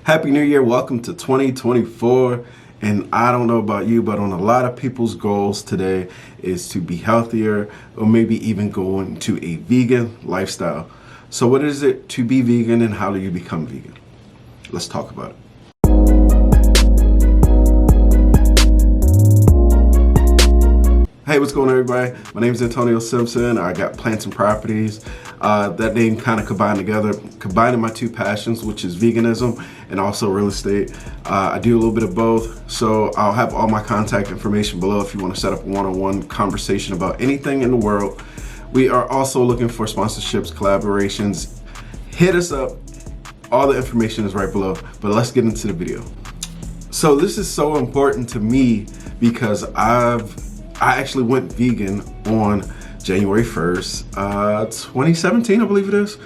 Happy New Year, welcome to 2024. And I don't know about you, but on a lot of people's goals today is to be healthier or maybe even go into a vegan lifestyle. So what is it to be vegan and how do you become vegan? Let's talk about it. Hey, what's going on, everybody? My name is Antonio Simpson. I got plants and properties. That name kind of combined together, combining my two passions, which is veganism and also real estate. I do a little bit of both, so I'll have all my contact information below if you want to set up a one-on-one conversation about anything in the world. We are also looking for sponsorships, collaborations. Hit us up. All the information is right below, but let's get into the video. So this is so important to me because I actually went vegan on January 1st, 2017, I believe it is.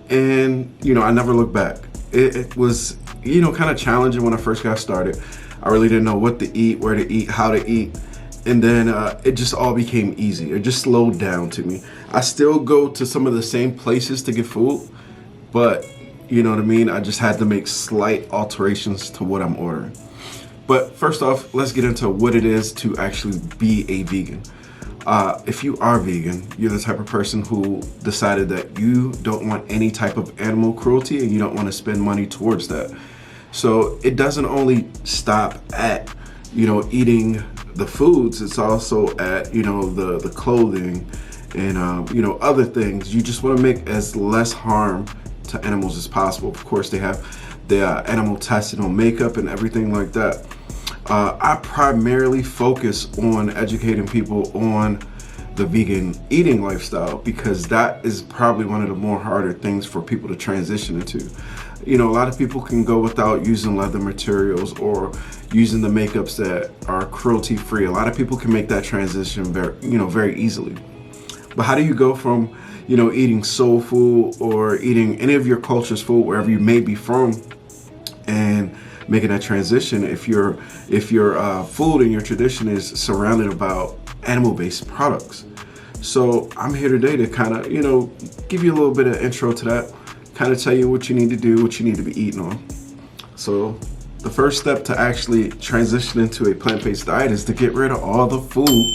And, I never looked back. It was, kind of challenging when I first got started. I really didn't know what to eat, where to eat, how to eat. And then it just all became easy. It just slowed down to me. I still go to some of the same places to get food, but you know what I mean? I just had to make slight alterations to what I'm ordering. But first off, let's get into what it is to actually be a vegan. If you are vegan, you're the type of person who decided that you don't want any type of animal cruelty and you don't want to spend money towards that. So it doesn't only stop at, eating the foods, it's also at, the clothing and, other things. You just want to make as less harm to animals as possible. Of course, they have the animal testing on makeup and everything like that. I primarily focus on educating people on the vegan eating lifestyle because that is probably one of the more harder things for people to transition into. A lot of people can go without using leather materials or using the makeups that are cruelty free. A lot of people can make that transition very easily. But how do you go from, eating soul food or eating any of your culture's food wherever you may be from and making that transition if your food and your tradition is surrounded about animal-based products? So I'm here today to kind of, give you a little bit of intro to that, kind of tell you what you need to do, what you need to be eating on. So the first step to actually transition into a plant-based diet is to get rid of all the food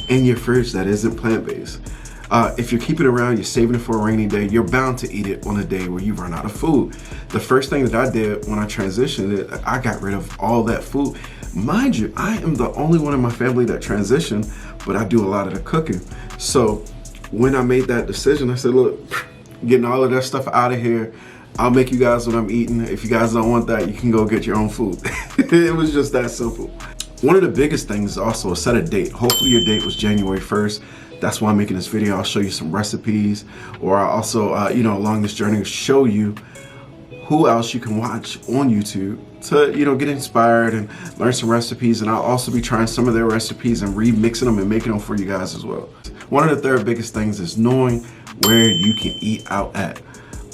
in your fridge that isn't plant-based. If you're keeping it around, you're saving it for a rainy day, you're bound to eat it on a day where you run out of food. The first thing that I did when I transitioned, I got rid of all that food. Mind you, I am the only one in my family that transitioned, but I do a lot of the cooking. So when I made that decision, I said, look, getting all of that stuff out of here, I'll make you guys what I'm eating. If you guys don't want that, you can go get your own food. It was just that simple. One of the biggest things is also set a date. Hopefully your date was January 1st. That's why I'm making this video. I'll show you some recipes, or I'll also, along this journey, show you who else you can watch on YouTube to, get inspired and learn some recipes. And I'll also be trying some of their recipes and remixing them and making them for you guys as well. One of the third biggest things is knowing where you can eat out at.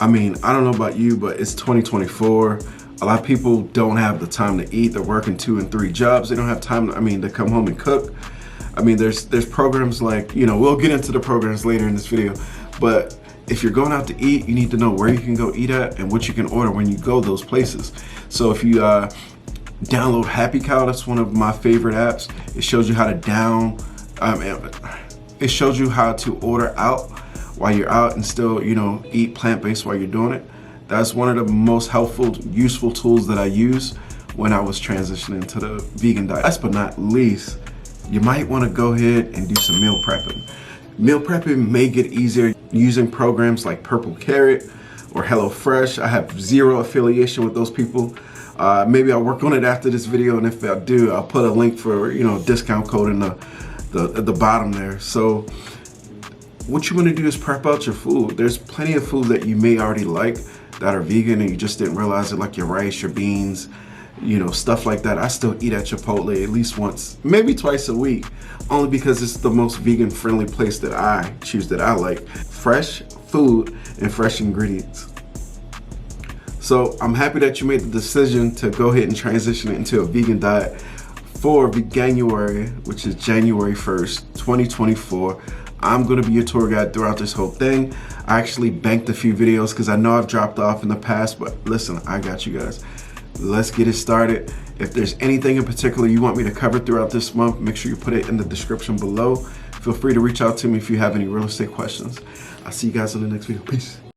I mean, I don't know about you, but it's 2024. A lot of people don't have the time to eat. They're working 2 and 3 jobs. They don't have time, to come home and cook. There's programs like, we'll get into the programs later in this video, but if you're going out to eat, you need to know where you can go eat at and what you can order when you go those places. So if you download Happy Cow, that's one of my favorite apps. It shows you how to it shows you how to order out while you're out and still, eat plant-based while you're doing it. That's one of the most helpful, useful tools that I use when I was transitioning to the vegan diet. Last but not least, you might want to go ahead and do some meal prepping. Meal prepping may get easier using programs like Purple Carrot or HelloFresh. I have zero affiliation with those people. Maybe I'll work on it after this video, and if I do, I'll put a link for discount code in the bottom there. So what you want to do is prep out your food. There's plenty of food that you may already like that are vegan and you just didn't realize it, like your rice, your beans, stuff like that. I still eat at Chipotle at least once, maybe twice a week, only because it's the most vegan friendly place that I choose, that I like. Fresh food and fresh ingredients. So I'm happy that you made the decision to go ahead and transition into a vegan diet for Veganuary, which is January 1st, 2024. I'm gonna be your tour guide throughout this whole thing. I actually banked a few videos because I know I've dropped off in the past, but listen, I got you guys. let's get it started. If there's anything in particular you want me to cover throughout this month, make sure you put it in the description below. Feel free to reach out to me if you have any real estate questions. I'll see you guys in the next video. Peace.